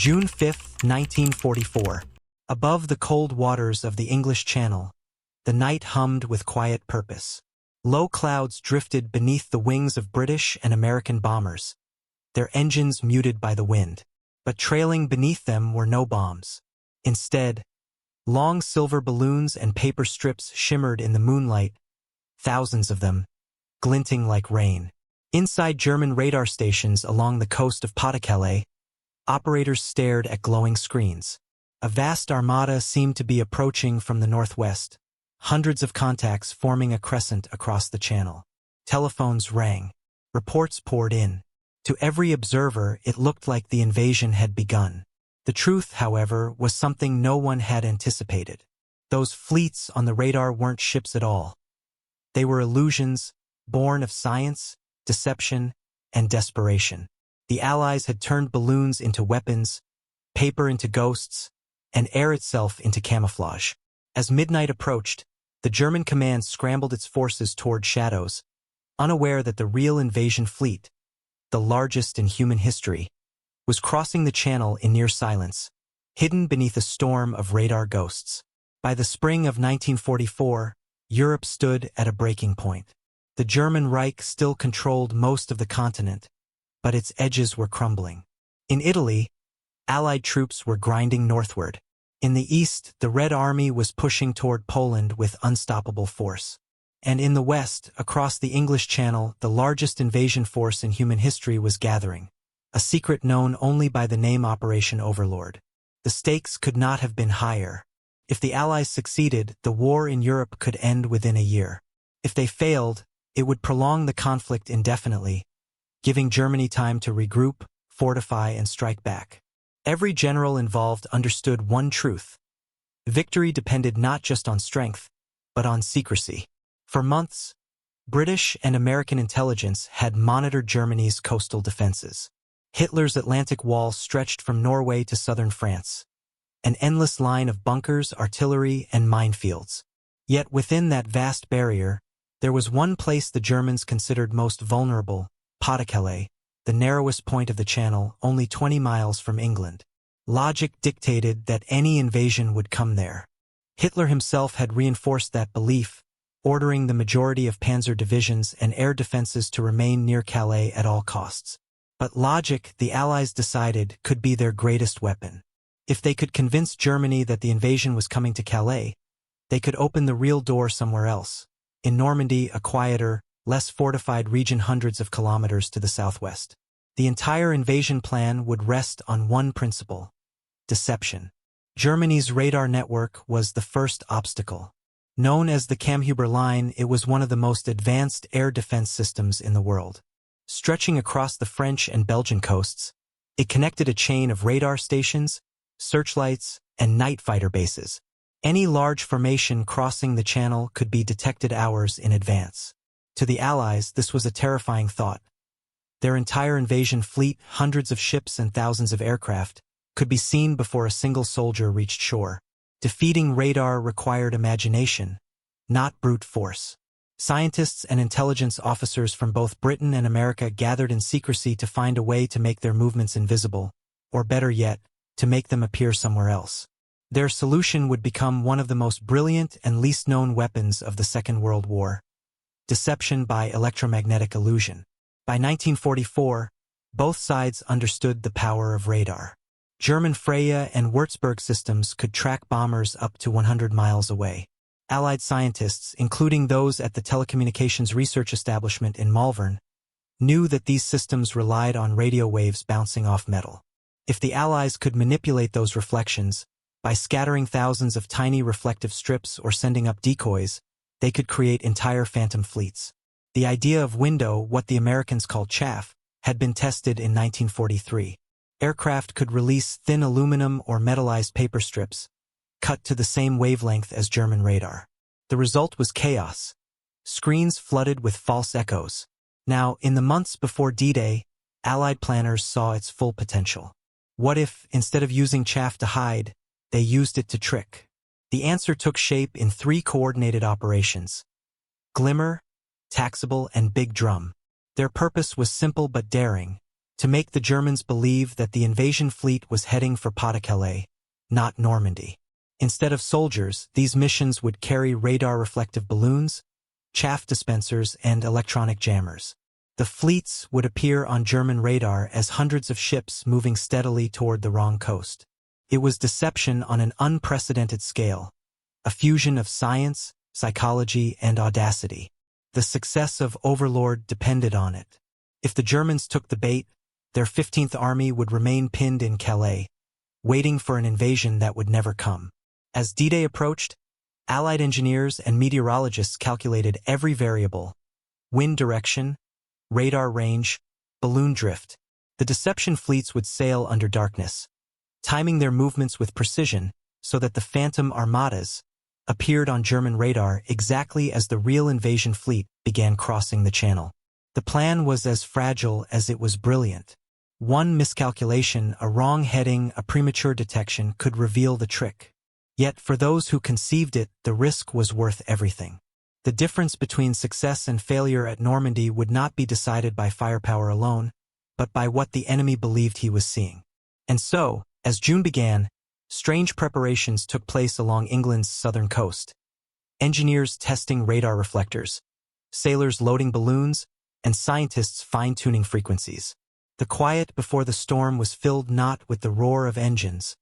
June 5, 1944. Above the cold waters of the English Channel, the night hummed with quiet purpose. Low clouds drifted beneath the wings of British and American bombers, their engines muted by the wind. But trailing beneath them were no bombs. Instead, long silver balloons and paper strips shimmered in the moonlight, thousands of them, glinting like rain. Inside German radar stations along the coast of Pas-de-Calais, operators stared at glowing screens. A vast armada seemed to be approaching from the northwest, hundreds of contacts forming a crescent across the channel. Telephones rang. Reports poured in. To every observer, it looked like the invasion had begun. The truth, however, was something no one had anticipated. Those fleets on the radar weren't ships at all. They were illusions, born of science, deception, and desperation. The Allies had turned balloons into weapons, paper into ghosts, and air itself into camouflage. As midnight approached, the German command scrambled its forces toward shadows, unaware that the real invasion fleet, the largest in human history, was crossing the channel in near silence, hidden beneath a storm of radar ghosts. By the spring of 1944, Europe stood at a breaking point. The German Reich still controlled most of the continent, but its edges were crumbling. In Italy, Allied troops were grinding northward. In the east, the Red Army was pushing toward Poland with unstoppable force. And in the west, across the English Channel, the largest invasion force in human history was gathering, a secret known only by the name Operation Overlord. The stakes could not have been higher. If the Allies succeeded, the war in Europe could end within a year. If they failed, it would prolong the conflict indefinitely, giving Germany time to regroup, fortify, and strike back. Every general involved understood one truth. Victory depended not just on strength, but on secrecy. For months, British and American intelligence had monitored Germany's coastal defenses. Hitler's Atlantic Wall stretched from Norway to southern France, an endless line of bunkers, artillery, and minefields. Yet within that vast barrier, there was one place the Germans considered most vulnerable, Pas-de-Calais, the narrowest point of the channel, only 20 miles from England. Logic dictated that any invasion would come there. Hitler himself had reinforced that belief, ordering the majority of panzer divisions and air defenses to remain near Calais at all costs. But logic, the Allies decided, could be their greatest weapon. If they could convince Germany that the invasion was coming to Calais, they could open the real door somewhere else, in Normandy, a quieter, less fortified region hundreds of kilometers to the southwest. The entire invasion plan would rest on one principle: deception. Germany's radar network was the first obstacle. Known as the Kammhuber Line, it was one of the most advanced air defense systems in the world. Stretching across the French and Belgian coasts, it connected a chain of radar stations, searchlights, and night fighter bases. Any large formation crossing the channel could be detected hours in advance. To the Allies, this was a terrifying thought. Their entire invasion fleet, hundreds of ships and thousands of aircraft, could be seen before a single soldier reached shore. Defeating radar required imagination, not brute force. Scientists and intelligence officers from both Britain and America gathered in secrecy to find a way to make their movements invisible, or better yet, to make them appear somewhere else. Their solution would become one of the most brilliant and least known weapons of the Second World War: deception by electromagnetic illusion. By 1944, both sides understood the power of radar. German Freya and Würzburg systems could track bombers up to 100 miles away. Allied scientists, including those at the Telecommunications Research Establishment in Malvern, knew that these systems relied on radio waves bouncing off metal. If the Allies could manipulate those reflections, by scattering thousands of tiny reflective strips or sending up decoys, they could create entire phantom fleets. The idea of window, what the Americans called chaff, had been tested in 1943. Aircraft could release thin aluminum or metallized paper strips, cut to the same wavelength as German radar. The result was chaos. Screens flooded with false echoes. Now, in the months before D-Day, Allied planners saw its full potential. What if, instead of using chaff to hide, they used it to trick? The answer took shape in 3 coordinated operations: Glimmer, Taxable, and Big Drum. Their purpose was simple but daring: to make the Germans believe that the invasion fleet was heading for Pas-de-Calais, not Normandy. Instead of soldiers, these missions would carry radar-reflective balloons, chaff dispensers, and electronic jammers. The fleets would appear on German radar as hundreds of ships moving steadily toward the wrong coast. It was deception on an unprecedented scale, a fusion of science, psychology, and audacity. The success of Overlord depended on it. If the Germans took the bait, their 15th Army would remain pinned in Calais, waiting for an invasion that would never come. As D-Day approached, Allied engineers and meteorologists calculated every variable: wind direction, radar range, balloon drift. The deception fleets would sail under darkness, timing their movements with precision so that the phantom armadas appeared on German radar exactly as the real invasion fleet began crossing the channel. The plan was as fragile as it was brilliant. One miscalculation, a wrong heading, a premature detection could reveal the trick. Yet for those who conceived it, the risk was worth everything. The difference between success and failure at Normandy would not be decided by firepower alone, but by what the enemy believed he was seeing. And so, as June began, strange preparations took place along England's southern coast. Engineers testing radar reflectors, sailors loading balloons, and scientists fine-tuning frequencies. The quiet before the storm was filled not with the roar of engines,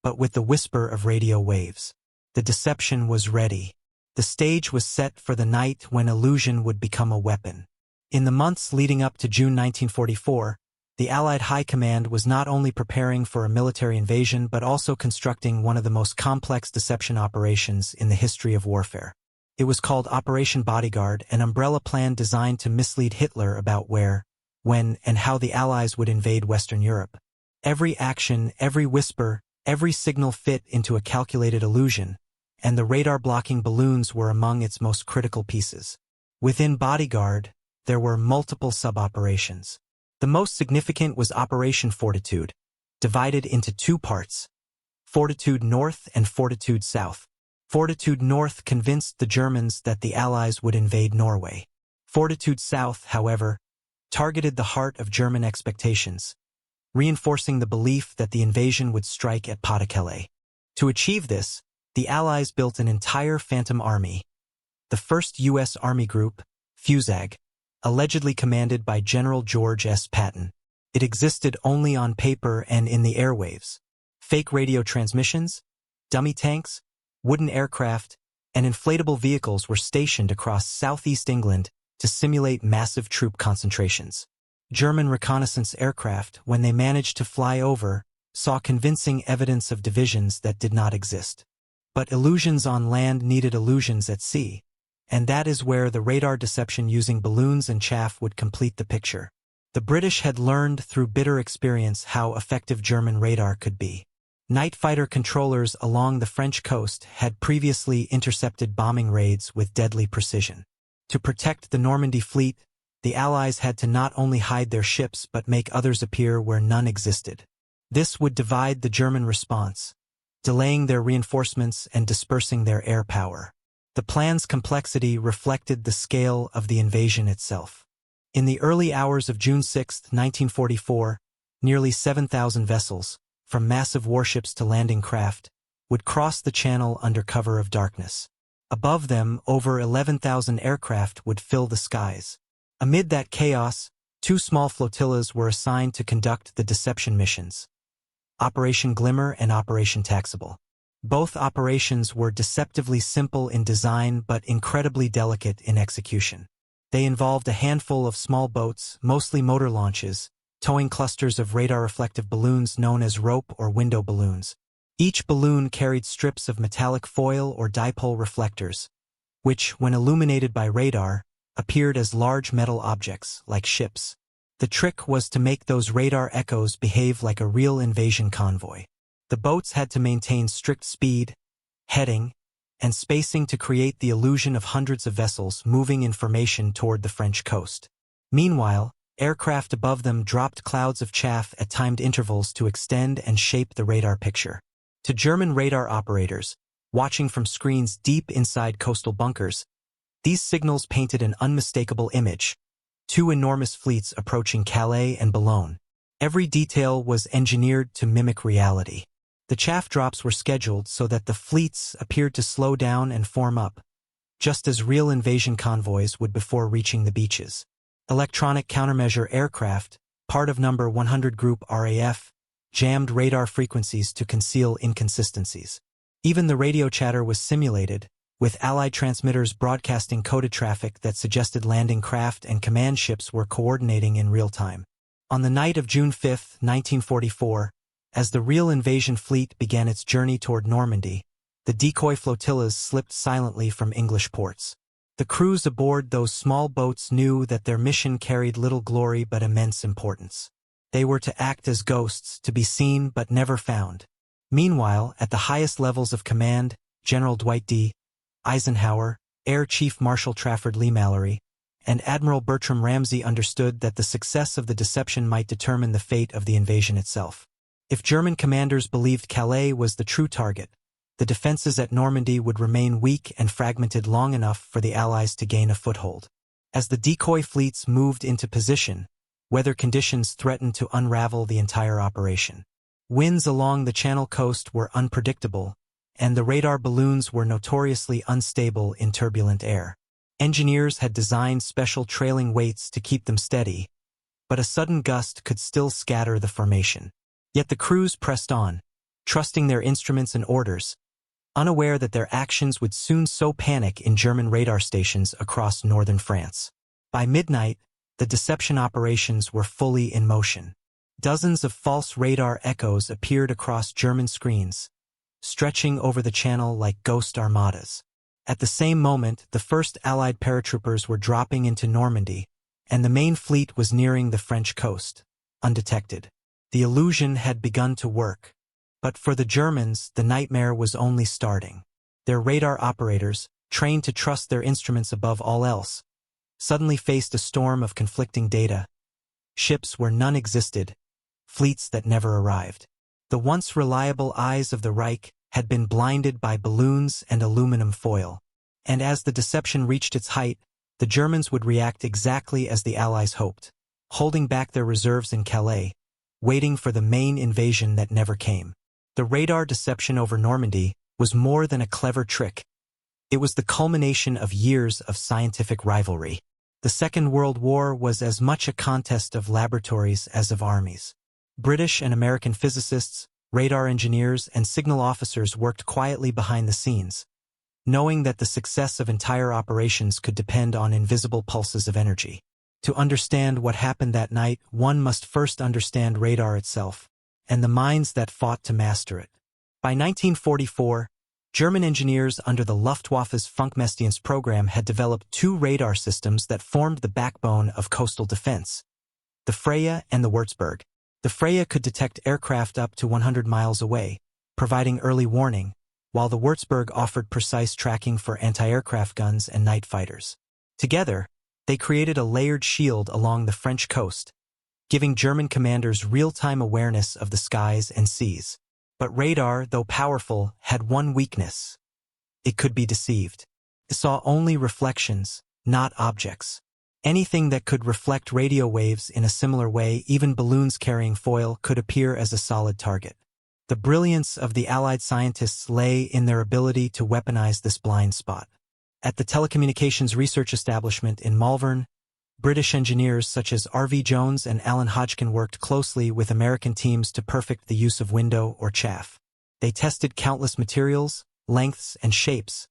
but with the whisper of radio waves. The deception was ready. The stage was set for the night when illusion would become a weapon. In the months leading up to June 1944, the Allied High Command was not only preparing for a military invasion but also constructing one of the most complex deception operations in the history of warfare. It was called Operation Bodyguard, an umbrella plan designed to mislead Hitler about where, when, and how the Allies would invade Western Europe. Every action, every whisper, every signal fit into a calculated illusion, and the radar-blocking balloons were among its most critical pieces. Within Bodyguard, there were multiple sub-operations. The most significant was Operation Fortitude, divided into two parts: Fortitude North and Fortitude South. Fortitude North convinced the Germans that the Allies would invade Norway. Fortitude South, however, targeted the heart of German expectations, reinforcing the belief that the invasion would strike at Pas-de-Calais. To achieve this, the Allies built an entire phantom army. The 1st U.S. Army Group, FUSAG, allegedly commanded by General George S. Patton. It existed only on paper and in the airwaves. Fake radio transmissions, dummy tanks, wooden aircraft, and inflatable vehicles were stationed across southeast England to simulate massive troop concentrations. German reconnaissance aircraft, when they managed to fly over, saw convincing evidence of divisions that did not exist. But illusions on land needed illusions at sea, and that is where the radar deception using balloons and chaff would complete the picture. The British had learned through bitter experience how effective German radar could be. Night fighter controllers along the French coast had previously intercepted bombing raids with deadly precision. To protect the Normandy fleet, the Allies had to not only hide their ships but make others appear where none existed. This would divide the German response, delaying their reinforcements and dispersing their air power. The plan's complexity reflected the scale of the invasion itself. In the early hours of June 6, 1944, nearly 7,000 vessels, from massive warships to landing craft, would cross the channel under cover of darkness. Above them, over 11,000 aircraft would fill the skies. Amid that chaos, two small flotillas were assigned to conduct the deception missions: Operation Glimmer and Operation Taxable. Both operations were deceptively simple in design but incredibly delicate in execution. They involved a handful of small boats, mostly motor launches, towing clusters of radar-reflective balloons known as rope or window balloons. Each balloon carried strips of metallic foil or dipole reflectors, which, when illuminated by radar, appeared as large metal objects, like ships. The trick was to make those radar echoes behave like a real invasion convoy. The boats had to maintain strict speed, heading, and spacing to create the illusion of hundreds of vessels moving in formation toward the French coast. Meanwhile, aircraft above them dropped clouds of chaff at timed intervals to extend and shape the radar picture. To German radar operators, watching from screens deep inside coastal bunkers, these signals painted an unmistakable image: two enormous fleets approaching Calais and Boulogne. Every detail was engineered to mimic reality. The chaff drops were scheduled so that the fleets appeared to slow down and form up, just as real invasion convoys would before reaching the beaches. Electronic countermeasure aircraft, part of No. 100 Group RAF, jammed radar frequencies to conceal inconsistencies. Even the radio chatter was simulated, with Allied transmitters broadcasting coded traffic that suggested landing craft and command ships were coordinating in real time. On the night of June 5, 1944, as the real invasion fleet began its journey toward Normandy, the decoy flotillas slipped silently from English ports. The crews aboard those small boats knew that their mission carried little glory but immense importance. They were to act as ghosts, to be seen but never found. Meanwhile, at the highest levels of command, General Dwight D. Eisenhower, Air Chief Marshal Trafford Leigh-Mallory, and Admiral Bertram Ramsay understood that the success of the deception might determine the fate of the invasion itself. If German commanders believed Calais was the true target, the defenses at Normandy would remain weak and fragmented long enough for the Allies to gain a foothold. As the decoy fleets moved into position, weather conditions threatened to unravel the entire operation. Winds along the Channel coast were unpredictable, and the radar balloons were notoriously unstable in turbulent air. Engineers had designed special trailing weights to keep them steady, but a sudden gust could still scatter the formation. Yet the crews pressed on, trusting their instruments and orders, unaware that their actions would soon sow panic in German radar stations across northern France. By midnight, the deception operations were fully in motion. Dozens of false radar echoes appeared across German screens, stretching over the Channel like ghost armadas. At the same moment, the first Allied paratroopers were dropping into Normandy, and the main fleet was nearing the French coast, undetected. The illusion had begun to work. But for the Germans, the nightmare was only starting. Their radar operators, trained to trust their instruments above all else, suddenly faced a storm of conflicting data. Ships where none existed, fleets that never arrived. The once reliable eyes of the Reich had been blinded by balloons and aluminum foil. And as the deception reached its height, the Germans would react exactly as the Allies hoped, holding back their reserves in Calais, waiting for the main invasion that never came. The radar deception over Normandy was more than a clever trick. It was the culmination of years of scientific rivalry. The Second World War was as much a contest of laboratories as of armies. British and American physicists, radar engineers, and signal officers worked quietly behind the scenes, knowing that the success of entire operations could depend on invisible pulses of energy. To understand what happened that night, one must first understand radar itself, and the minds that fought to master it. By 1944, German engineers under the Luftwaffe's Funkmaschinenwerfer program had developed two radar systems that formed the backbone of coastal defense: the Freya and the Würzburg. The Freya could detect aircraft up to 100 miles away, providing early warning, while the Würzburg offered precise tracking for anti-aircraft guns and night fighters. Together, they created a layered shield along the French coast, giving German commanders real-time awareness of the skies and seas. But radar, though powerful, had one weakness: it could be deceived. It saw only reflections, not objects. Anything that could reflect radio waves in a similar way, even balloons carrying foil, could appear as a solid target. The brilliance of the Allied scientists lay in their ability to weaponize this blind spot. At the Telecommunications Research Establishment in Malvern, British engineers such as R.V. Jones and Alan Hodgkin worked closely with American teams to perfect the use of window or chaff. They tested countless materials, lengths, and shapes,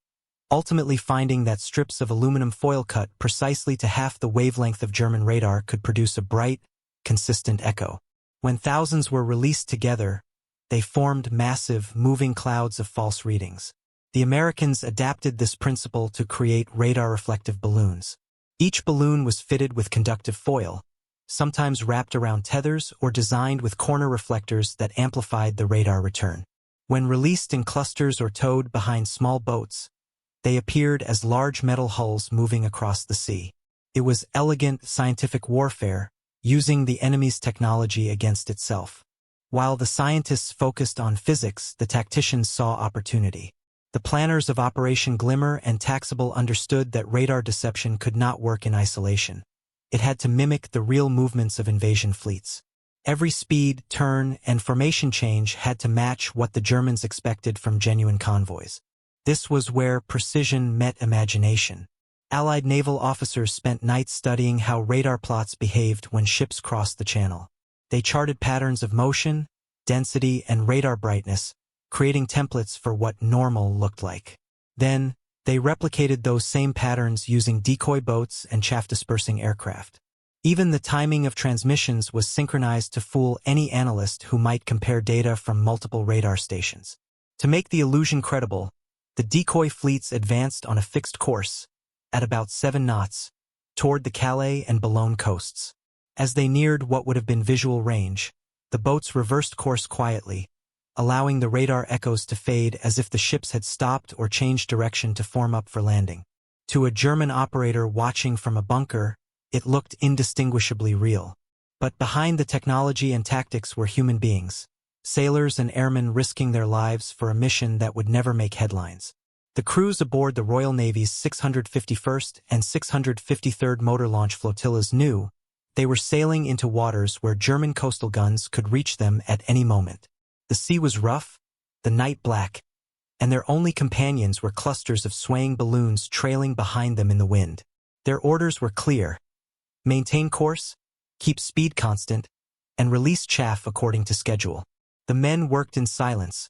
ultimately finding that strips of aluminum foil cut precisely to half the wavelength of German radar could produce a bright, consistent echo. When thousands were released together, they formed massive, moving clouds of false readings. The Americans adapted this principle to create radar-reflective balloons. Each balloon was fitted with conductive foil, sometimes wrapped around tethers or designed with corner reflectors that amplified the radar return. When released in clusters or towed behind small boats, they appeared as large metal hulls moving across the sea. It was elegant scientific warfare, using the enemy's technology against itself. While the scientists focused on physics, the tacticians saw opportunity. The planners of Operation Glimmer and Taxable understood that radar deception could not work in isolation. It had to mimic the real movements of invasion fleets. Every speed, turn, and formation change had to match what the Germans expected from genuine convoys. This was where precision met imagination. Allied naval officers spent nights studying how radar plots behaved when ships crossed the channel. They charted patterns of motion, density, and radar brightness, creating templates for what normal looked like. Then, they replicated those same patterns using decoy boats and chaff-dispersing aircraft. Even the timing of transmissions was synchronized to fool any analyst who might compare data from multiple radar stations. To make the illusion credible, the decoy fleets advanced on a fixed course, at about 7 knots, toward the Calais and Boulogne coasts. As they neared what would have been visual range, the boats reversed course quietly, allowing the radar echoes to fade as if the ships had stopped or changed direction to form up for landing. To a German operator watching from a bunker, it looked indistinguishably real. But behind the technology and tactics were human beings, sailors and airmen risking their lives for a mission that would never make headlines. The crews aboard the Royal Navy's 651st and 653rd Motor Launch Flotillas knew they were sailing into waters where German coastal guns could reach them at any moment. The sea was rough, the night black, and their only companions were clusters of swaying balloons trailing behind them in the wind. Their orders were clear: maintain course, keep speed constant, and release chaff according to schedule. The men worked in silence,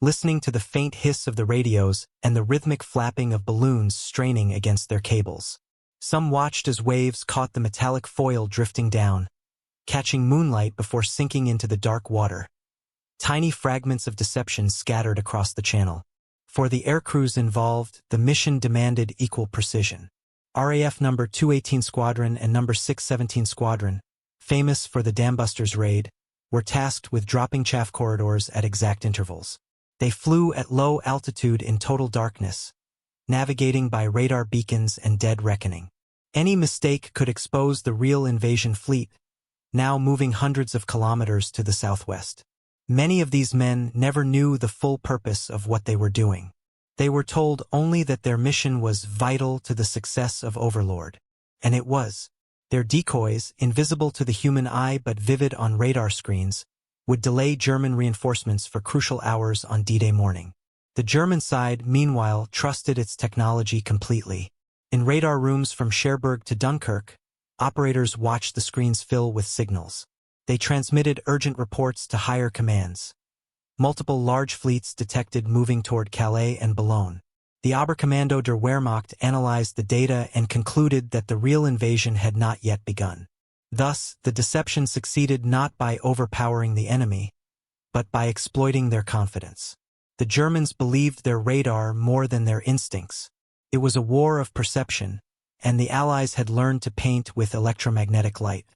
listening to the faint hiss of the radios and the rhythmic flapping of balloons straining against their cables. Some watched as waves caught the metallic foil drifting down, catching moonlight before sinking into the dark water. Tiny fragments of deception scattered across the channel. For the air crews involved, the mission demanded equal precision. RAF No. 218 Squadron and No. 617 Squadron, famous for the Dambusters raid, were tasked with dropping chaff corridors at exact intervals. They flew at low altitude in total darkness, navigating by radar beacons and dead reckoning. Any mistake could expose the real invasion fleet, now moving hundreds of kilometers to the southwest. Many of these men never knew the full purpose of what they were doing. They were told only that their mission was vital to the success of Overlord. And it was. Their decoys, invisible to the human eye but vivid on radar screens, would delay German reinforcements for crucial hours on D-Day morning. The German side, meanwhile, trusted its technology completely. In radar rooms from Cherbourg to Dunkirk, operators watched the screens fill with signals. They transmitted urgent reports to higher commands. Multiple large fleets detected moving toward Calais and Boulogne. The Oberkommando der Wehrmacht analyzed the data and concluded that the real invasion had not yet begun. Thus, the deception succeeded not by overpowering the enemy, but by exploiting their confidence. The Germans believed their radar more than their instincts. It was a war of perception, and the Allies had learned to paint with electromagnetic light.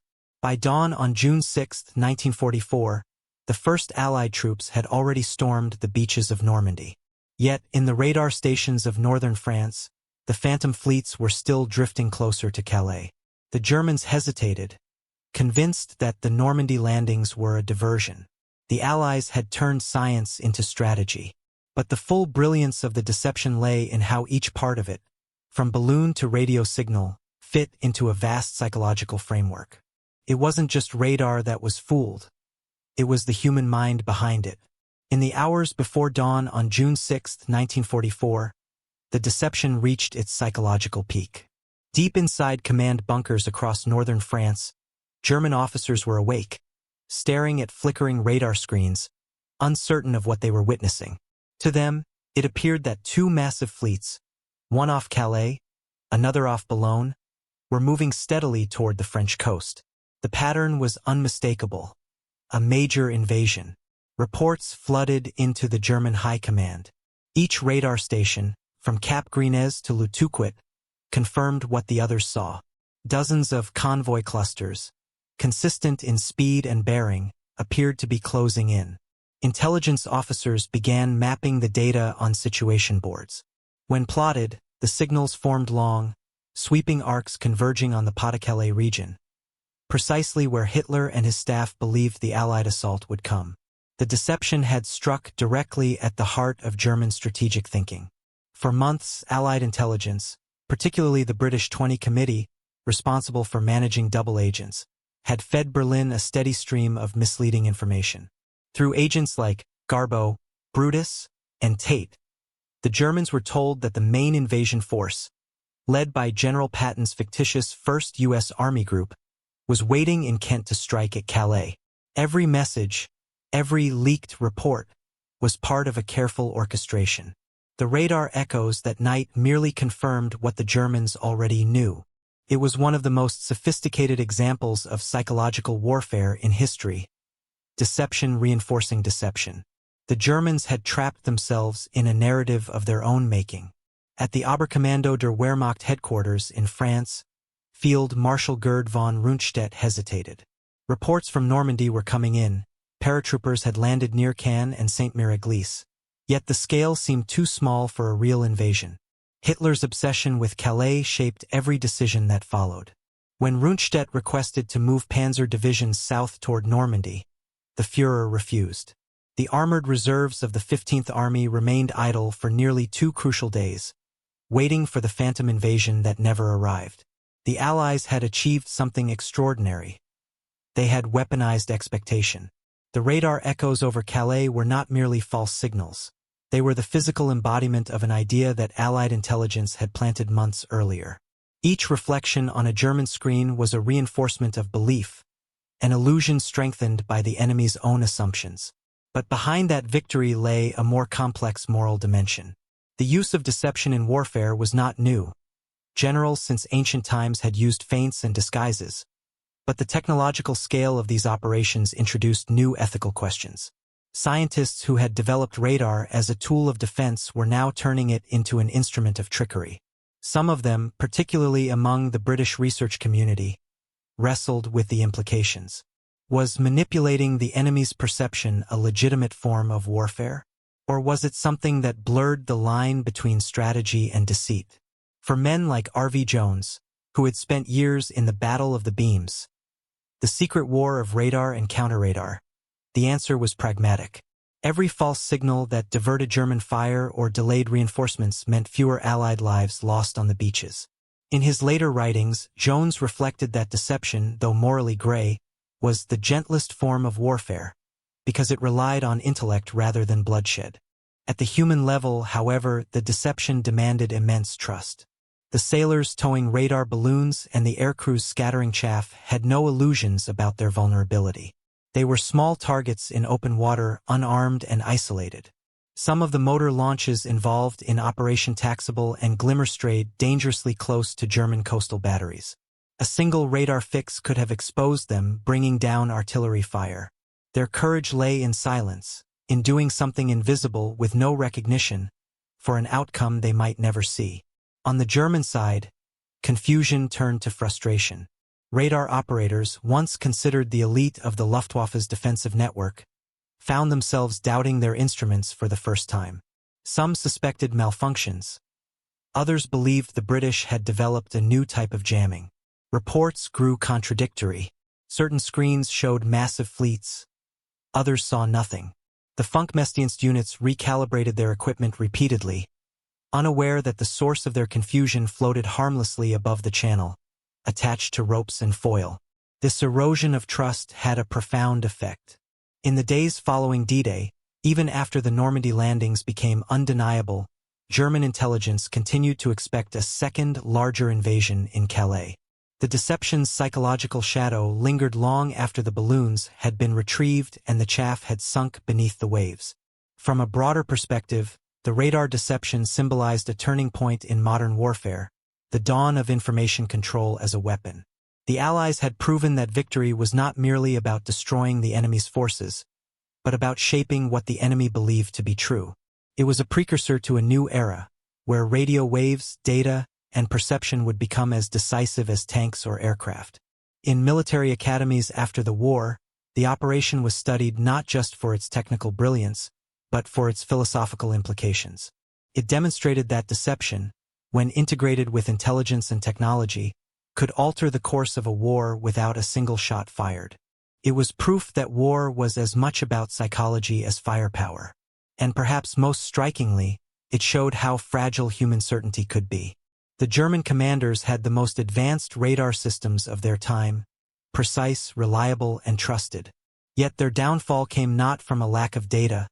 By dawn on June 6, 1944, the first Allied troops had already stormed the beaches of Normandy. Yet, in the radar stations of northern France, the phantom fleets were still drifting closer to Calais. The Germans hesitated, convinced that the Normandy landings were a diversion. The Allies had turned science into strategy. But the full brilliance of the deception lay in how each part of it, from balloon to radio signal, fit into a vast psychological framework. It wasn't just radar that was fooled. It was the human mind behind it. In the hours before dawn on June 6, 1944, the deception reached its psychological peak. Deep inside command bunkers across northern France, German officers were awake, staring at flickering radar screens, uncertain of what they were witnessing. To them, it appeared that 2 massive fleets, one off Calais, another off Boulogne, were moving steadily toward the French coast. The pattern was unmistakable: a major invasion. Reports flooded into the German high command. Each radar station, from Cap Grisnez to Le Touquet, confirmed what the others saw. Dozens of convoy clusters, consistent in speed and bearing, appeared to be closing in. Intelligence officers began mapping the data on situation boards. When plotted, the signals formed long, sweeping arcs converging on the Pas-de-Calais region, precisely where Hitler and his staff believed the Allied assault would come. The deception had struck directly at the heart of German strategic thinking. For months, Allied intelligence, particularly the British 20 Committee, responsible for managing double agents, had fed Berlin a steady stream of misleading information. Through agents like Garbo, Brutus, and Tate, the Germans were told that the main invasion force, led by General Patton's fictitious 1st U.S. Army Group, was waiting in Kent to strike at Calais. Every message, every leaked report, was part of a careful orchestration. The radar echoes that night merely confirmed what the Germans already knew. It was one of the most sophisticated examples of psychological warfare in history. Deception reinforcing deception. The Germans had trapped themselves in a narrative of their own making. At the Oberkommando der Wehrmacht headquarters in France, Field Marshal Gerd von Rundstedt hesitated. Reports from Normandy were coming in. Paratroopers had landed near Caen and Saint-Mère-Église. Yet the scale seemed too small for a real invasion. Hitler's obsession with Calais shaped every decision that followed. When Rundstedt requested to move panzer divisions south toward Normandy, the Führer refused. The armored reserves of the 15th Army remained idle for nearly 2 crucial days, waiting for the phantom invasion that never arrived. The Allies had achieved something extraordinary. They had weaponized expectation. The radar echoes over Calais were not merely false signals. They were the physical embodiment of an idea that Allied intelligence had planted months earlier. Each reflection on a German screen was a reinforcement of belief, an illusion strengthened by the enemy's own assumptions. But behind that victory lay a more complex moral dimension. The use of deception in warfare was not new. Generals since ancient times had used feints and disguises. But the technological scale of these operations introduced new ethical questions. Scientists who had developed radar as a tool of defense were now turning it into an instrument of trickery. Some of them, particularly among the British research community, wrestled with the implications. Was manipulating the enemy's perception a legitimate form of warfare? Or was it something that blurred the line between strategy and deceit? For men like R.V. Jones, who had spent years in the Battle of the Beams, the secret war of radar and counter-radar, the answer was pragmatic. Every false signal that diverted German fire or delayed reinforcements meant fewer Allied lives lost on the beaches. In his later writings, Jones reflected that deception, though morally gray, was the gentlest form of warfare, because it relied on intellect rather than bloodshed. At the human level, however, the deception demanded immense trust. The sailors towing radar balloons and the aircrews scattering chaff had no illusions about their vulnerability. They were small targets in open water, unarmed and isolated. Some of the motor launches involved in Operation Taxable and Glimmer strayed dangerously close to German coastal batteries. A single radar fix could have exposed them, bringing down artillery fire. Their courage lay in silence, in doing something invisible with no recognition, for an outcome they might never see. On the German side, confusion turned to frustration. Radar operators, once considered the elite of the Luftwaffe's defensive network, found themselves doubting their instruments for the first time. Some suspected malfunctions. Others believed the British had developed a new type of jamming. Reports grew contradictory. Certain screens showed massive fleets. Others saw nothing. The Funkmächtigste units recalibrated their equipment repeatedly, unaware that the source of their confusion floated harmlessly above the channel, attached to ropes and foil. This erosion of trust had a profound effect. In the days following D-Day, even after the Normandy landings became undeniable, German intelligence continued to expect a second, larger invasion in Calais. The deception's psychological shadow lingered long after the balloons had been retrieved and the chaff had sunk beneath the waves. From a broader perspective, the radar deception symbolized a turning point in modern warfare, the dawn of information control as a weapon. The Allies had proven that victory was not merely about destroying the enemy's forces, but about shaping what the enemy believed to be true. It was a precursor to a new era, where radio waves, data, and perception would become as decisive as tanks or aircraft. In military academies after the war, the operation was studied not just for its technical brilliance, but for its philosophical implications. It demonstrated that deception, when integrated with intelligence and technology, could alter the course of a war without a single shot fired. It was proof that war was as much about psychology as firepower. And perhaps most strikingly, it showed how fragile human certainty could be. The German commanders had the most advanced radar systems of their time, precise, reliable, and trusted. Yet their downfall came not from a lack of data,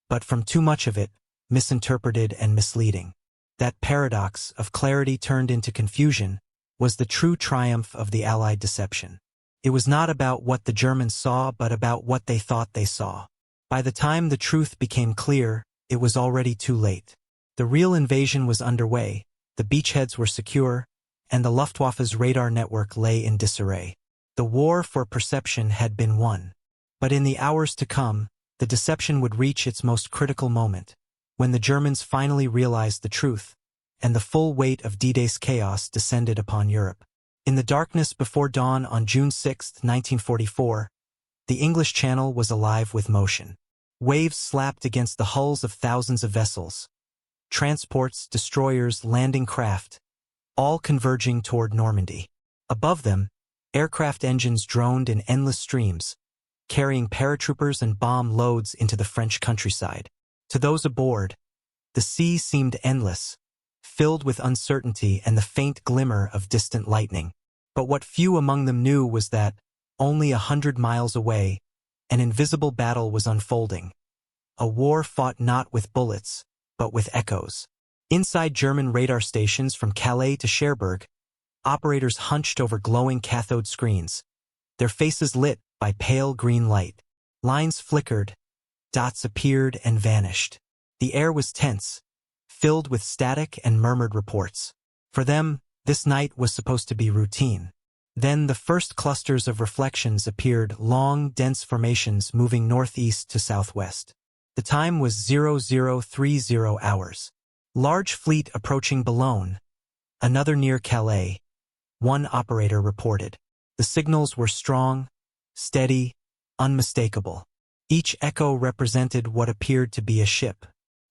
but from too much of it, misinterpreted and misleading. That paradox of clarity turned into confusion was the true triumph of the Allied deception. It was not about what the Germans saw, but about what they thought they saw. By the time the truth became clear, it was already too late. The real invasion was underway, the beachheads were secure, and the Luftwaffe's radar network lay in disarray. The war for perception had been won. But in the hours to come, the deception would reach its most critical moment, when the Germans finally realized the truth, and the full weight of D-Day's chaos descended upon Europe. In the darkness before dawn on June 6, 1944, the English Channel was alive with motion. Waves slapped against the hulls of thousands of vessels. Transports, destroyers, landing craft, all converging toward Normandy. Above them, aircraft engines droned in endless streams, carrying paratroopers and bomb loads into the French countryside. To those aboard, the sea seemed endless, filled with uncertainty and the faint glimmer of distant lightning. But what few among them knew was that, only 100 miles away, an invisible battle was unfolding. A war fought not with bullets, but with echoes. Inside German radar stations from Calais to Cherbourg, operators hunched over glowing cathode screens, their faces lit by pale green light. Lines flickered, dots appeared and vanished. The air was tense, filled with static and murmured reports. For them, this night was supposed to be routine. Then the first clusters of reflections appeared, long, dense formations moving northeast to southwest. The time was 0030 hours. Large fleet approaching Boulogne, another near Calais, one operator reported. The signals were strong, steady, unmistakable. Each echo represented what appeared to be a ship.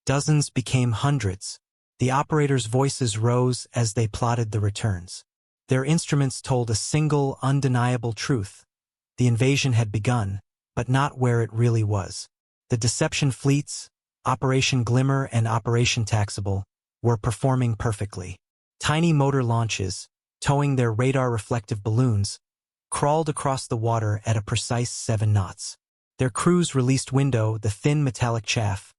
Dozens became hundreds. The operators' voices rose as they plotted the returns. Their instruments told a single, undeniable truth. The invasion had begun, but not where it really was. The deception fleets, Operation Glimmer and Operation Taxable, were performing perfectly. Tiny motor launches, towing their radar-reflective balloons, crawled across the water at a precise 7 knots. Their crews released the thin metallic chaff,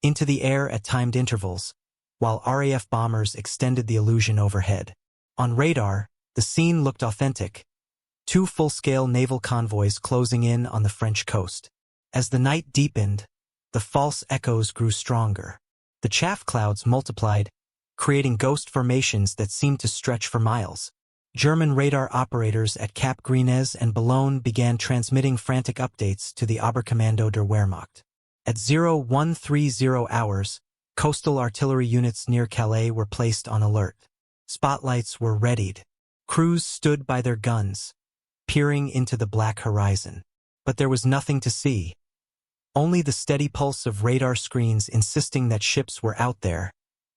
into the air at timed intervals, while RAF bombers extended the illusion overhead. On radar, the scene looked authentic. 2 full-scale naval convoys closing in on the French coast. As the night deepened, the false echoes grew stronger. The chaff clouds multiplied, creating ghost formations that seemed to stretch for miles. German radar operators at Cap Gris and Boulogne began transmitting frantic updates to the Oberkommando der Wehrmacht. At 0130 hours, coastal artillery units near Calais were placed on alert. Spotlights were readied. Crews stood by their guns, peering into the black horizon. But there was nothing to see. Only the steady pulse of radar screens insisting that ships were out there,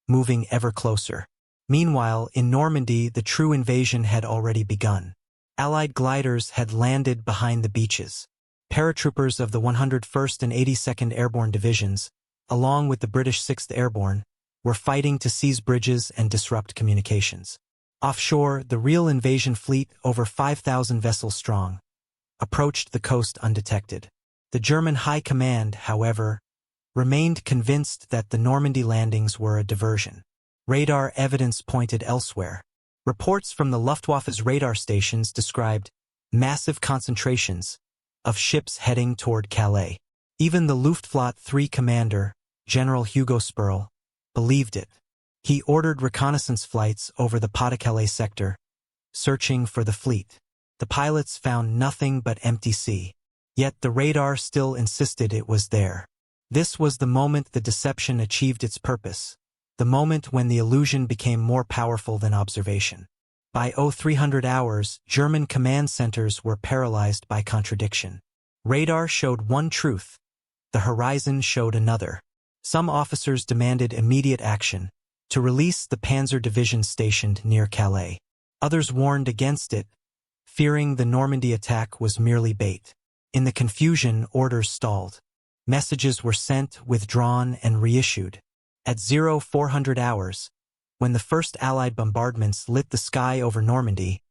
moving ever closer. Meanwhile, in Normandy, the true invasion had already begun. Allied gliders had landed behind the beaches. Paratroopers of the 101st and 82nd Airborne Divisions, along with the British 6th Airborne, were fighting to seize bridges and disrupt communications. Offshore, the real invasion fleet, over 5,000 vessels strong, approached the coast undetected. The German High Command, however, remained convinced that the Normandy landings were a diversion. Radar evidence pointed elsewhere. Reports from the Luftwaffe's radar stations described massive concentrations of ships heading toward Calais. Even the Luftflotte 3 commander, General Hugo Spurl, believed it. He ordered reconnaissance flights over the Pas-de-Calais sector, searching for the fleet. The pilots found nothing but empty sea. Yet the radar still insisted it was there. This was the moment the deception achieved its purpose, the moment when the illusion became more powerful than observation. By 0300 hours, German command centers were paralyzed by contradiction. Radar showed one truth. The horizon showed another. Some officers demanded immediate action, to release the Panzer Division stationed near Calais. Others warned against it, fearing the Normandy attack was merely bait. In the confusion, orders stalled. Messages were sent, withdrawn, and reissued. At 0400 hours, when the first Allied bombardments lit the sky over Normandy,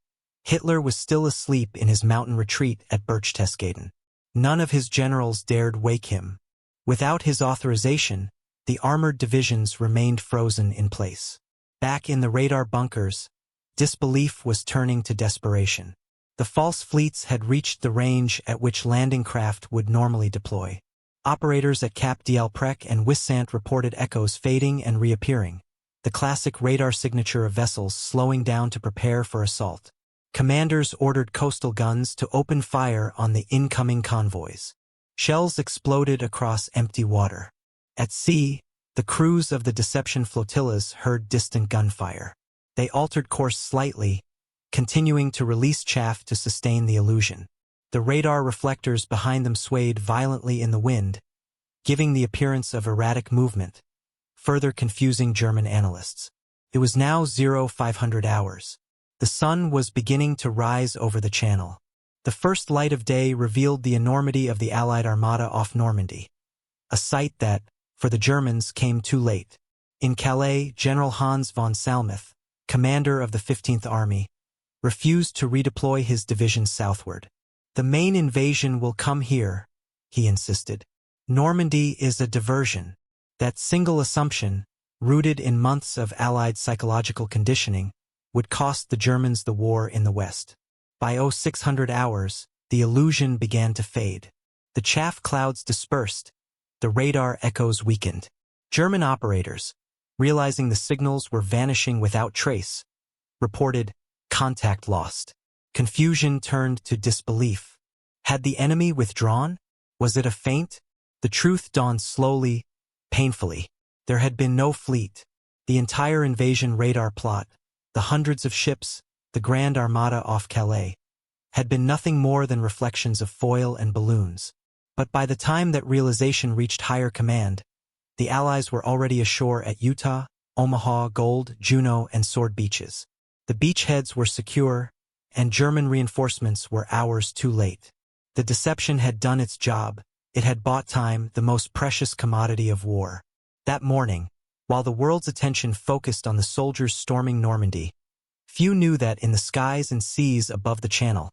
Hitler was still asleep in his mountain retreat at Berchtesgaden. None of his generals dared wake him. Without his authorization, the armored divisions remained frozen in place. Back in the radar bunkers, disbelief was turning to desperation. The false fleets had reached the range at which landing craft would normally deploy. Operators at Cap d'Alprec and Wissant reported echoes fading and reappearing, the classic radar signature of vessels slowing down to prepare for assault. Commanders ordered coastal guns to open fire on the incoming convoys. Shells exploded across empty water. At sea, the crews of the Deception flotillas heard distant gunfire. They altered course slightly, continuing to release chaff to sustain the illusion. The radar reflectors behind them swayed violently in the wind, giving the appearance of erratic movement, further confusing German analysts. It was now 0500 hours. The sun was beginning to rise over the channel. The first light of day revealed the enormity of the Allied armada off Normandy, a sight that, for the Germans, came too late. In Calais, General Hans von Salmuth, commander of the 15th Army, refused to redeploy his divisions southward. "The main invasion will come here," he insisted. "Normandy is a diversion." That single assumption, rooted in months of Allied psychological conditioning, would cost the Germans the war in the West. By 0600 hours, the illusion began to fade. The chaff clouds dispersed, the radar echoes weakened. German operators, realizing the signals were vanishing without trace, reported, "Contact lost." Confusion turned to disbelief. Had the enemy withdrawn? Was it a feint? The truth dawned slowly, painfully. There had been no fleet. The entire invasion radar plot, the hundreds of ships, the Grand Armada off Calais, had been nothing more than reflections of foil and balloons. But by the time that realization reached higher command, the Allies were already ashore at Utah, Omaha, Gold, Juno, and Sword beaches. The beachheads were secure, and German reinforcements were hours too late. The Deception had done its job. It had bought time, the most precious commodity of war. That morning, while the world's attention focused on the soldiers storming Normandy, few knew that in the skies and seas above the channel,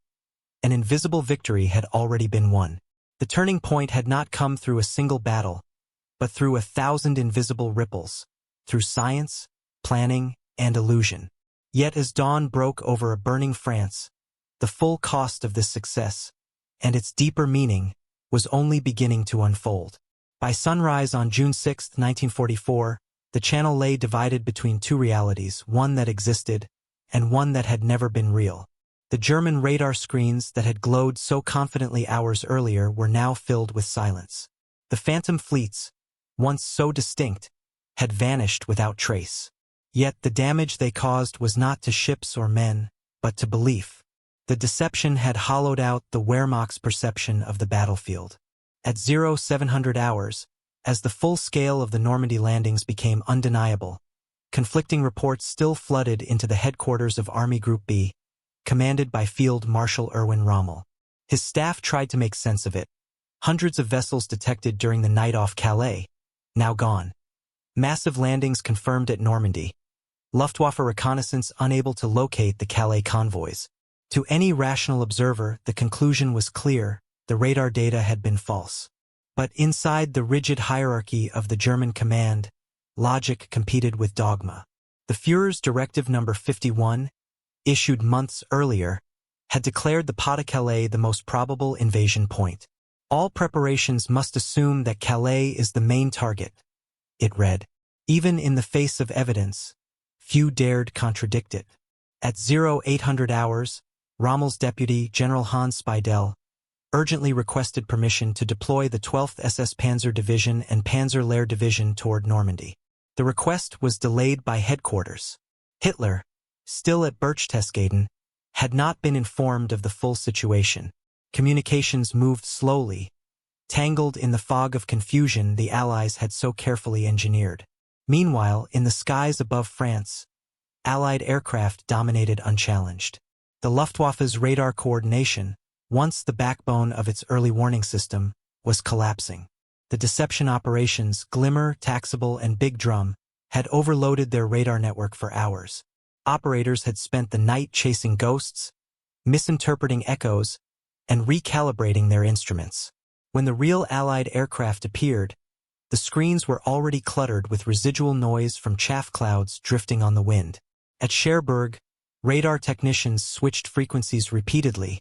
an invisible victory had already been won. The turning point had not come through a single battle, but through 1,000 invisible ripples, through science, planning, and illusion. Yet as dawn broke over a burning France, the full cost of this success, and its deeper meaning, was only beginning to unfold. By sunrise on June 6, 1944, the channel lay divided between two realities, one that existed, and one that had never been real. The German radar screens that had glowed so confidently hours earlier were now filled with silence. The phantom fleets, once so distinct, had vanished without trace. Yet the damage they caused was not to ships or men, but to belief. The Deception had hollowed out the Wehrmacht's perception of the battlefield. At 0700 hours, as the full scale of the Normandy landings became undeniable, conflicting reports still flooded into the headquarters of Army Group B, commanded by Field Marshal Erwin Rommel. His staff tried to make sense of it. Hundreds of vessels detected during the night off Calais, now gone. Massive landings confirmed at Normandy. Luftwaffe reconnaissance unable to locate the Calais convoys. To any rational observer, the conclusion was clear: the radar data had been false. But inside the rigid hierarchy of the German command, logic competed with dogma. The Führer's Directive No. 51, issued months earlier, had declared the Pas-de-Calais the most probable invasion point. All preparations must assume that Calais is the main target, it read. Even in the face of evidence, few dared contradict it. At 0800 hours, Rommel's deputy, General Hans Speidel, urgently requested permission to deploy the 12th SS Panzer Division and Panzer-Lehr Division toward Normandy. The request was delayed by headquarters. Hitler, still at Berchtesgaden, had not been informed of the full situation. Communications moved slowly, tangled in the fog of confusion the Allies had so carefully engineered. Meanwhile, in the skies above France, Allied aircraft dominated unchallenged. The Luftwaffe's radar coordination, once the backbone of its early warning system, was collapsing. The Deception operations, Glimmer, Taxable, and Big Drum, had overloaded their radar network for hours. Operators had spent the night chasing ghosts, misinterpreting echoes, and recalibrating their instruments. When the real Allied aircraft appeared, the screens were already cluttered with residual noise from chaff clouds drifting on the wind. At Cherbourg, radar technicians switched frequencies repeatedly,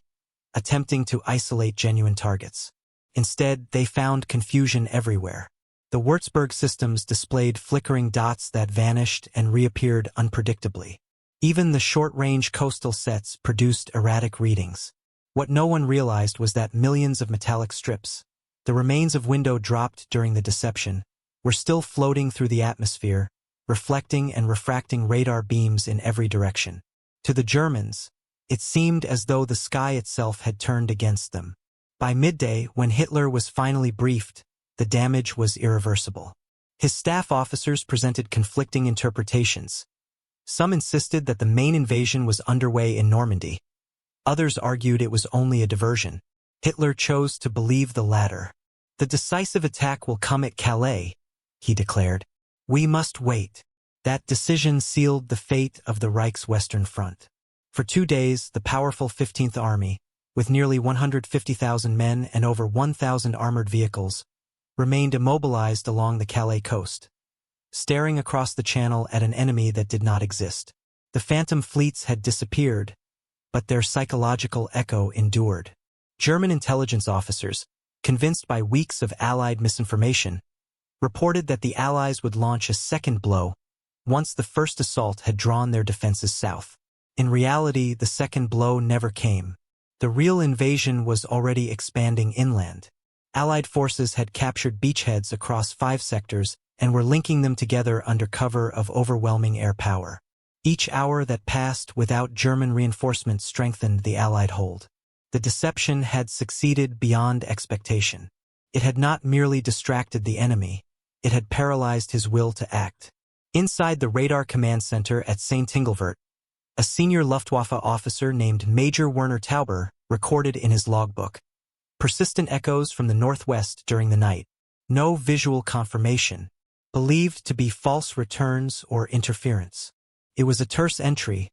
attempting to isolate genuine targets. Instead, they found confusion everywhere. The Würzburg systems displayed flickering dots that vanished and reappeared unpredictably. Even the short-range coastal sets produced erratic readings. What no one realized was that millions of metallic strips, the remains of window dropped during the deception, were still floating through the atmosphere, reflecting and refracting radar beams in every direction. To the Germans, it seemed as though the sky itself had turned against them. By midday, when Hitler was finally briefed, the damage was irreversible. His staff officers presented conflicting interpretations. Some insisted that the main invasion was underway in Normandy. Others argued it was only a diversion. Hitler chose to believe the latter. "The decisive attack will come at Calais," he declared. "We must wait." That decision sealed the fate of the Reich's Western Front. For 2 days, the powerful 15th Army, with nearly 150,000 men and over 1,000 armored vehicles, remained immobilized along the Calais coast, staring across the channel at an enemy that did not exist. The phantom fleets had disappeared, but their psychological echo endured. German intelligence officers, convinced by weeks of Allied misinformation, reported that the Allies would launch a second blow once the first assault had drawn their defenses south. In reality, the second blow never came. The real invasion was already expanding inland. Allied forces had captured beachheads across 5 sectors and were linking them together under cover of overwhelming air power. Each hour that passed without German reinforcements strengthened the Allied hold. The deception had succeeded beyond expectation. It had not merely distracted the enemy, it had paralyzed his will to act. Inside the radar command center at St. Ingelvert, a senior Luftwaffe officer named Major Werner Tauber recorded in his logbook persistent echoes from the northwest during the night. No visual confirmation, believed to be false returns or interference. It was a terse entry,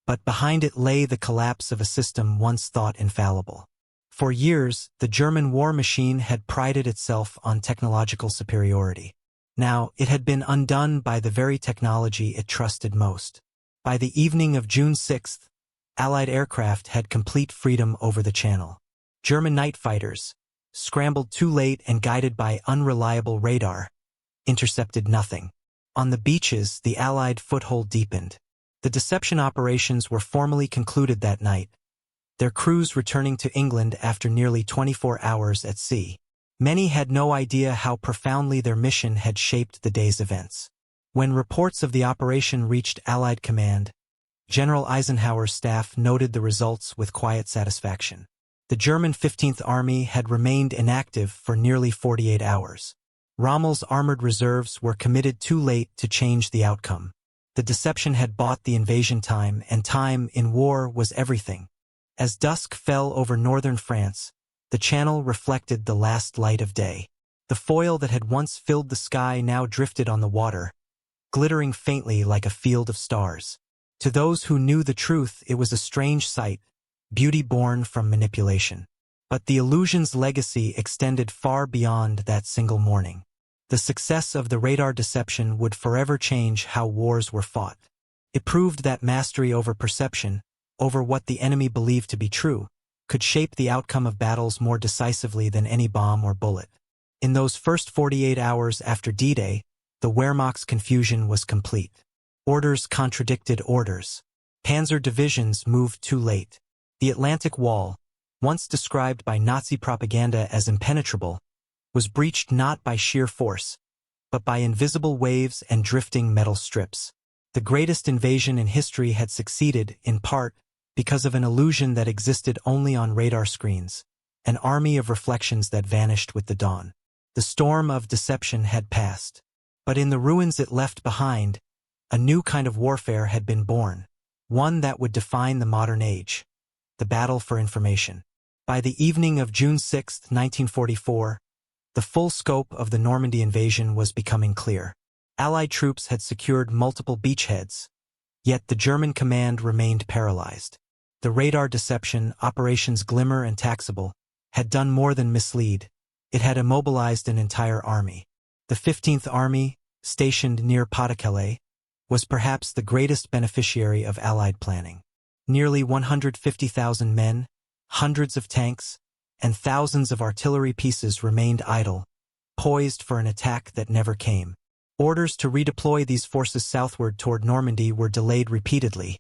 but behind it lay the collapse of a system once thought infallible. For years, the German war machine had prided itself on technological superiority. Now, it had been undone by the very technology it trusted most. By the evening of June 6th, Allied aircraft had complete freedom over the channel. German night fighters, scrambled too late and guided by unreliable radar, intercepted nothing. On the beaches, the Allied foothold deepened. The deception operations were formally concluded that night, their crews returning to England after nearly 24 hours at sea. Many had no idea how profoundly their mission had shaped the day's events. When reports of the operation reached Allied command, General Eisenhower's staff noted the results with quiet satisfaction. The German 15th Army had remained inactive for nearly 48 hours. Rommel's armored reserves were committed too late to change the outcome. The deception had bought the invasion time, and time in war was everything. As dusk fell over northern France, the channel reflected the last light of day. The foil that had once filled the sky now drifted on the water, glittering faintly like a field of stars. To those who knew the truth, it was a strange sight, beauty born from manipulation. But the illusion's legacy extended far beyond that single morning. The success of the radar deception would forever change how wars were fought. It proved that mastery over perception, over what the enemy believed to be true, could shape the outcome of battles more decisively than any bomb or bullet. In those first 48 hours after D-Day, the Wehrmacht's confusion was complete. Orders contradicted orders. Panzer divisions moved too late. The Atlantic Wall, once described by Nazi propaganda as impenetrable, was breached not by sheer force, but by invisible waves and drifting metal strips. The greatest invasion in history had succeeded, in part, because of an illusion that existed only on radar screens, an army of reflections that vanished with the dawn. The storm of deception had passed. But in the ruins it left behind, a new kind of warfare had been born, one that would define the modern age, the battle for information. By the evening of June 6, 1944, the full scope of the Normandy invasion was becoming clear. Allied troops had secured multiple beachheads, yet the German command remained paralyzed. The radar deception, Operations Glimmer and Taxable, had done more than mislead. It had immobilized an entire army. The 15th Army, stationed near Pas-de-Calais, was perhaps the greatest beneficiary of Allied planning. Nearly 150,000 men, hundreds of tanks, and thousands of artillery pieces remained idle, poised for an attack that never came. Orders to redeploy these forces southward toward Normandy were delayed repeatedly,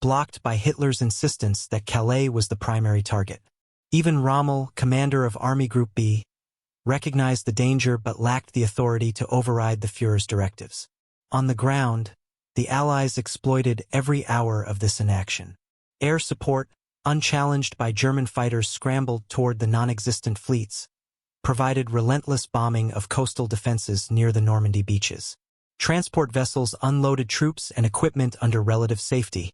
blocked by Hitler's insistence that Calais was the primary target. Even Rommel, commander of Army Group B, recognized the danger but lacked the authority to override the Führer's directives. On the ground, the Allies exploited every hour of this inaction. Air support, unchallenged by German fighters scrambled toward the non-existent fleets, provided relentless bombing of coastal defenses near the Normandy beaches. Transport vessels unloaded troops and equipment under relative safety,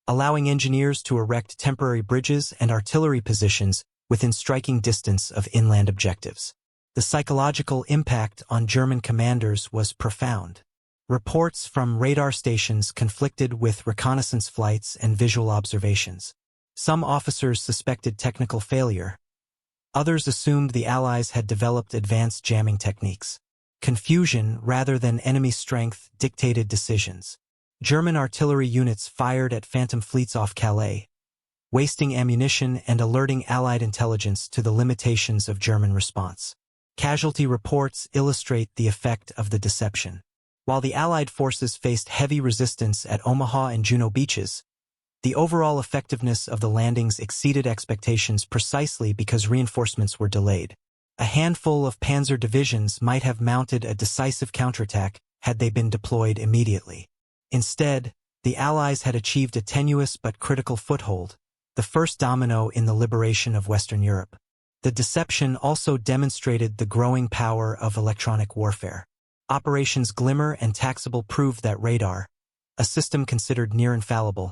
allowing engineers to erect temporary bridges and artillery positions within striking distance of inland objectives. The psychological impact on German commanders was profound. Reports from radar stations conflicted with reconnaissance flights and visual observations. Some officers suspected technical failure. Others assumed the Allies had developed advanced jamming techniques. Confusion rather than enemy strength dictated decisions. German artillery units fired at phantom fleets off Calais, wasting ammunition and alerting Allied intelligence to the limitations of German response. Casualty reports illustrate the effect of the deception. While the Allied forces faced heavy resistance at Omaha and Juno beaches, the overall effectiveness of the landings exceeded expectations precisely because reinforcements were delayed. A handful of panzer divisions might have mounted a decisive counterattack had they been deployed immediately. Instead, the Allies had achieved a tenuous but critical foothold, the first domino in the liberation of Western Europe. The deception also demonstrated the growing power of electronic warfare. Operations Glimmer and Taxable proved that radar, a system considered near infallible,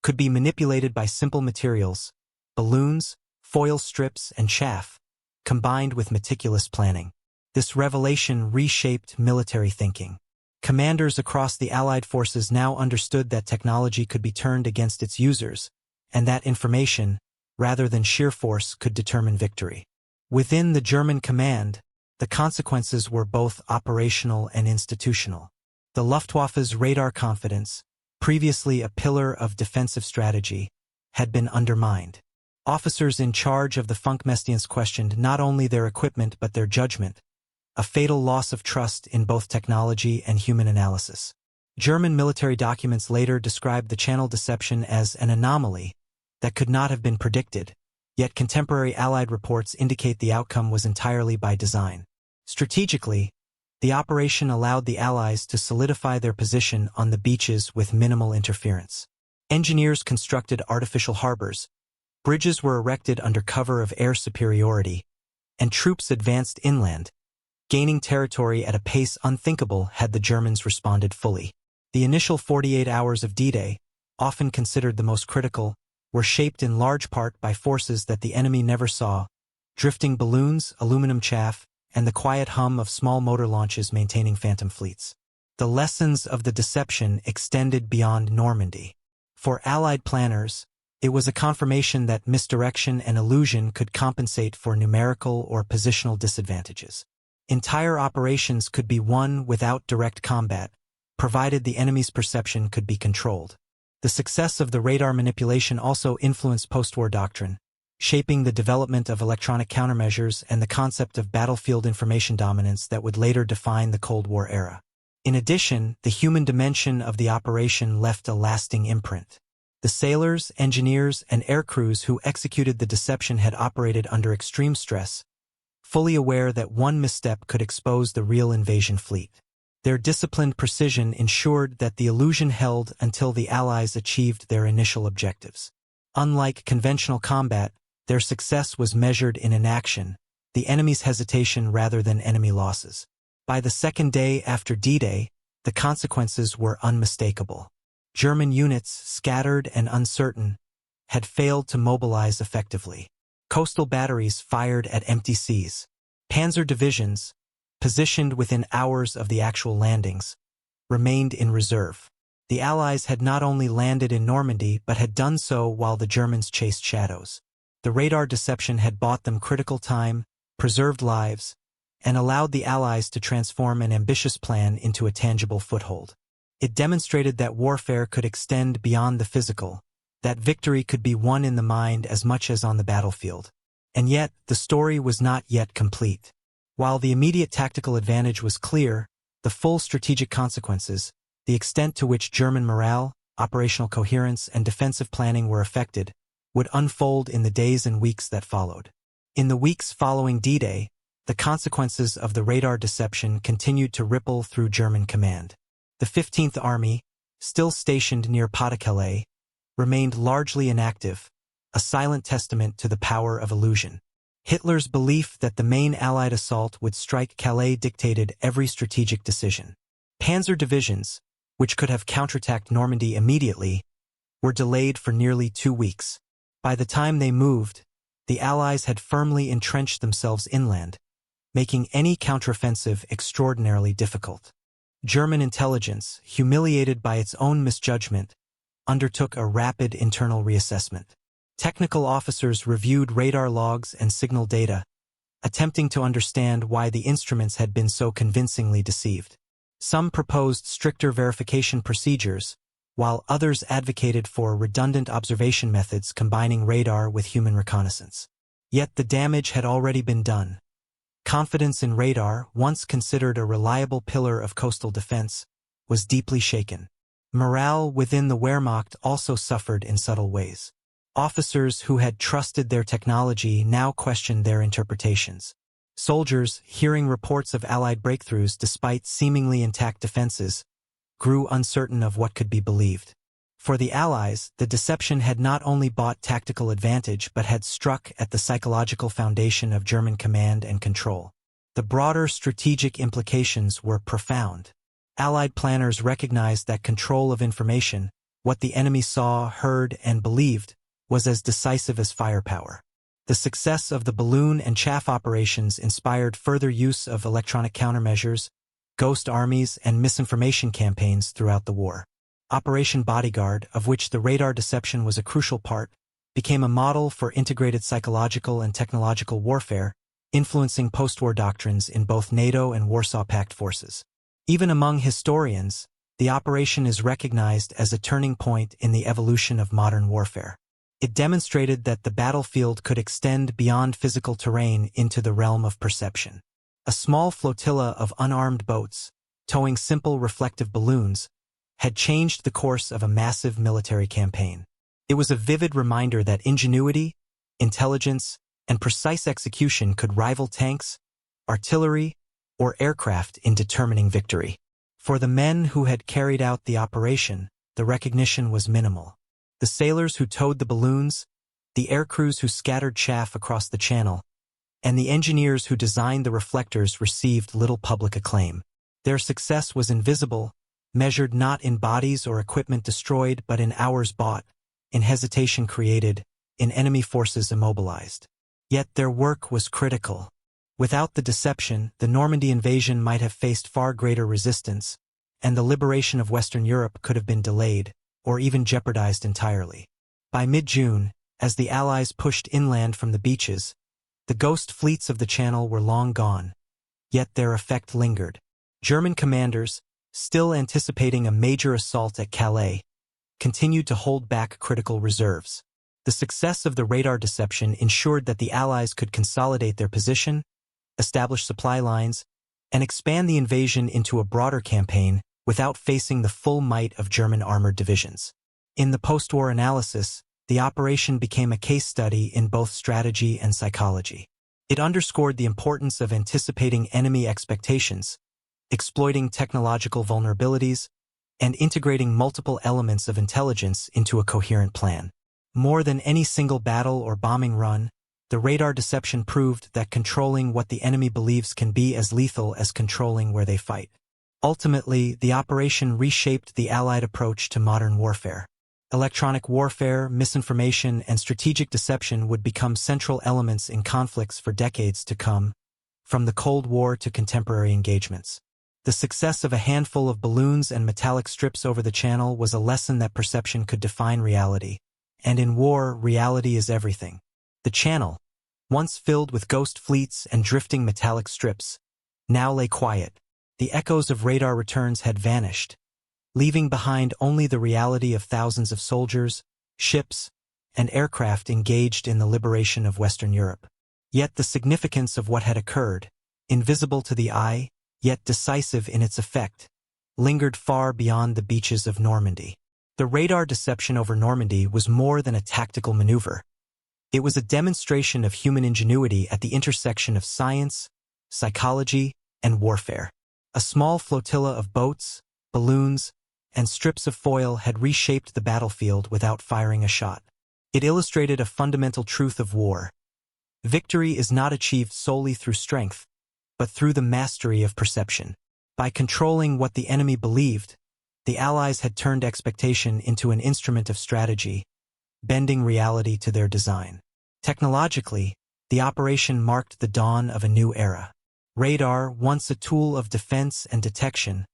could be manipulated by simple materials, balloons, foil strips, and chaff, combined with meticulous planning. This revelation reshaped military thinking. Commanders across the Allied forces now understood that technology could be turned against its users, and that information, rather than sheer force, could determine victory. Within the German command, the consequences were both operational and institutional. The Luftwaffe's radar confidence, previously a pillar of defensive strategy, had been undermined. Officers in charge of the Funkmaschinen questioned not only their equipment but their judgment, a fatal loss of trust in both technology and human analysis. German military documents later described the Channel deception as an anomaly that could not have been predicted, yet contemporary Allied reports indicate the outcome was entirely by design. Strategically, the operation allowed the Allies to solidify their position on the beaches with minimal interference. Engineers constructed artificial harbors, bridges were erected under cover of air superiority, and troops advanced inland, gaining territory at a pace unthinkable had the Germans responded fully. The initial 48 hours of D-Day, often considered the most critical, were shaped in large part by forces that the enemy never saw: drifting balloons, aluminum chaff, and the quiet hum of small motor launches maintaining phantom fleets. The lessons of the deception extended beyond Normandy. For Allied planners, it was a confirmation that misdirection and illusion could compensate for numerical or positional disadvantages. Entire operations could be won without direct combat, provided the enemy's perception could be controlled. The success of the radar manipulation also influenced post-war doctrine, shaping the development of electronic countermeasures and the concept of battlefield information dominance that would later define the Cold War era. In addition, the human dimension of the operation left a lasting imprint. The sailors, engineers, and air crews who executed the deception had operated under extreme stress, fully aware that one misstep could expose the real invasion fleet. Their disciplined precision ensured that the illusion held until the Allies achieved their initial objectives. Unlike conventional combat, their success was measured in inaction, the enemy's hesitation rather than enemy losses. By the second day after D-Day, the consequences were unmistakable. German units, scattered and uncertain, had failed to mobilize effectively. Coastal batteries fired at empty seas. Panzer divisions, positioned within hours of the actual landings, remained in reserve. The Allies had not only landed in Normandy but had done so while the Germans chased shadows. The radar deception had bought them critical time, preserved lives, and allowed the Allies to transform an ambitious plan into a tangible foothold. It demonstrated that warfare could extend beyond the physical, that victory could be won in the mind as much as on the battlefield. And yet, the story was not yet complete. While the immediate tactical advantage was clear, the full strategic consequences, the extent to which German morale, operational coherence, and defensive planning were affected, would unfold in the days and weeks that followed. In the weeks following D-Day, the consequences of the radar deception continued to ripple through German command. The 15th Army, still stationed near Pas-de-Calais, remained largely inactive, a silent testament to the power of illusion. Hitler's belief that the main Allied assault would strike Calais dictated every strategic decision. Panzer divisions, which could have counterattacked Normandy immediately, were delayed for nearly 2 weeks. By the time they moved, the Allies had firmly entrenched themselves inland, making any counteroffensive extraordinarily difficult. German intelligence, humiliated by its own misjudgment, undertook a rapid internal reassessment. Technical officers reviewed radar logs and signal data, attempting to understand why the instruments had been so convincingly deceived. Some proposed stricter verification procedures, while others advocated for redundant observation methods combining radar with human reconnaissance. Yet the damage had already been done. Confidence in radar, once considered a reliable pillar of coastal defense, was deeply shaken. Morale within the Wehrmacht also suffered in subtle ways. Officers who had trusted their technology now questioned their interpretations. Soldiers, hearing reports of Allied breakthroughs despite seemingly intact defenses, grew uncertain of what could be believed. For the Allies, the deception had not only bought tactical advantage but had struck at the psychological foundation of German command and control. The broader strategic implications were profound. Allied planners recognized that control of information, what the enemy saw, heard, and believed, was as decisive as firepower. The success of the balloon and chaff operations inspired further use of electronic countermeasures, ghost armies, and misinformation campaigns throughout the war. Operation Bodyguard, of which the radar deception was a crucial part, became a model for integrated psychological and technological warfare, influencing post-war doctrines in both NATO and Warsaw Pact forces. Even among historians, the operation is recognized as a turning point in the evolution of modern warfare. It demonstrated that the battlefield could extend beyond physical terrain into the realm of perception. A small flotilla of unarmed boats, towing simple reflective balloons, had changed the course of a massive military campaign. It was a vivid reminder that ingenuity, intelligence, and precise execution could rival tanks, artillery, or aircraft in determining victory. For the men who had carried out the operation, the recognition was minimal. The sailors who towed the balloons, the aircrews who scattered chaff across the channel, and the engineers who designed the reflectors received little public acclaim. Their success was invisible, measured not in bodies or equipment destroyed but in hours bought, in hesitation created, in enemy forces immobilized. Yet their work was critical. Without the deception, the Normandy invasion might have faced far greater resistance, and the liberation of Western Europe could have been delayed, or even jeopardized entirely. By mid-June, as the Allies pushed inland from the beaches, the ghost fleets of the Channel were long gone, yet their effect lingered. German commanders, still anticipating a major assault at Calais, continued to hold back critical reserves. The success of the radar deception ensured that the Allies could consolidate their position, establish supply lines, and expand the invasion into a broader campaign without facing the full might of German armored divisions. In the post-war analysis, the operation became a case study in both strategy and psychology. It underscored the importance of anticipating enemy expectations, exploiting technological vulnerabilities, and integrating multiple elements of intelligence into a coherent plan. More than any single battle or bombing run, the radar deception proved that controlling what the enemy believes can be as lethal as controlling where they fight. Ultimately, the operation reshaped the Allied approach to modern warfare. Electronic warfare, misinformation, and strategic deception would become central elements in conflicts for decades to come, from the Cold War to contemporary engagements. The success of a handful of balloons and metallic strips over the channel was a lesson that perception could define reality. And in war, reality is everything. The channel, once filled with ghost fleets and drifting metallic strips, now lay quiet. The echoes of radar returns had vanished, leaving behind only the reality of thousands of soldiers, ships, and aircraft engaged in the liberation of Western Europe. Yet the significance of what had occurred, invisible to the eye, yet decisive in its effect, lingered far beyond the beaches of Normandy. The radar deception over Normandy was more than a tactical maneuver. It was a demonstration of human ingenuity at the intersection of science, psychology, and warfare. A small flotilla of boats, balloons, and strips of foil had reshaped the battlefield without firing a shot. It illustrated a fundamental truth of war. Victory is not achieved solely through strength, but through the mastery of perception. By controlling what the enemy believed, the Allies had turned expectation into an instrument of strategy, bending reality to their design. Technologically, the operation marked the dawn of a new era. Radar, once a tool of defense and detection,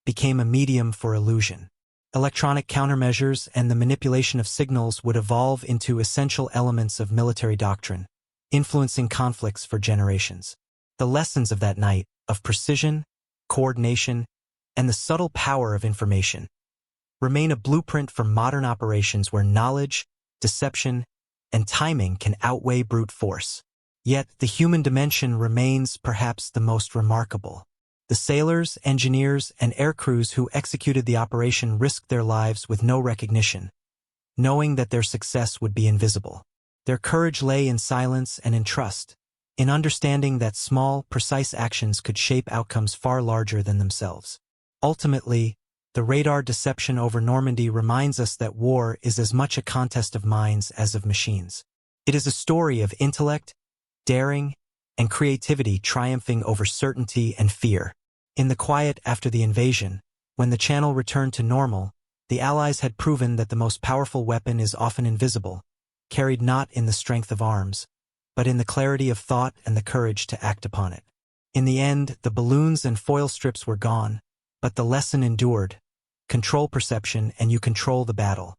became a medium for illusion. Electronic countermeasures and the manipulation of signals would evolve into essential elements of military doctrine, influencing conflicts for generations. The lessons of that night, of precision, coordination, and the subtle power of information, remain a blueprint for modern operations where knowledge, deception, and timing can outweigh brute force. Yet the human dimension remains perhaps the most remarkable. The sailors, engineers, and air crews who executed the operation risked their lives with no recognition, knowing that their success would be invisible. Their courage lay in silence and in trust, in understanding that small, precise actions could shape outcomes far larger than themselves. Ultimately, the radar deception over Normandy reminds us that war is as much a contest of minds as of machines. It is a story of intellect, daring, and creativity triumphing over certainty and fear. In the quiet after the invasion, when the channel returned to normal, the Allies had proven that the most powerful weapon is often invisible, carried not in the strength of arms, but in the clarity of thought and the courage to act upon it. In the end, the balloons and foil strips were gone, but the lesson endured. Control perception and you control the battle.